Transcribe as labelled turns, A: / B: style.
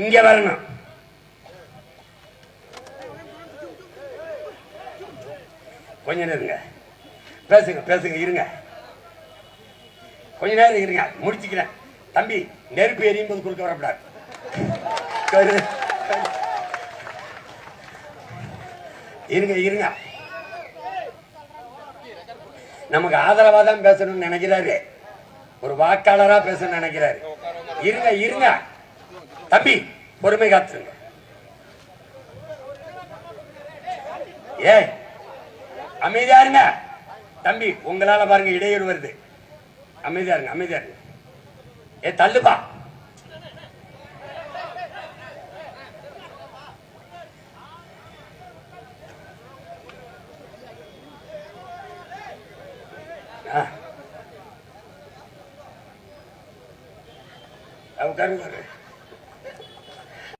A: இங்க வரணும். கொஞ்ச நேரம் இருங்க, பேசுங்க பேசுங்க, இருங்க கொஞ்ச நேரம் இருங்க, முடிச்சுக்கிறேன். தம்பி, நெருப்பு எரியும் போது குறுக்க வரக்கூடாது. இருங்க இருங்க, நமக்கு ஆதரவா தான் பேசணும்னு நினைக்கிறாரு, ஒரு வாக்காளரா பேசணும்னு நினைக்கிறாரு. இருங்க இருங்க தம்பி, பொறுமை காத்துருங்க. ஏ அமைதியா இருங்க தம்பி, உங்களால பாருங்க இடையூறு வருது. அமைதியா இருங்க அமைதியா இருங்க. ஏ தள்ளுப்பா. உட்காருங்க.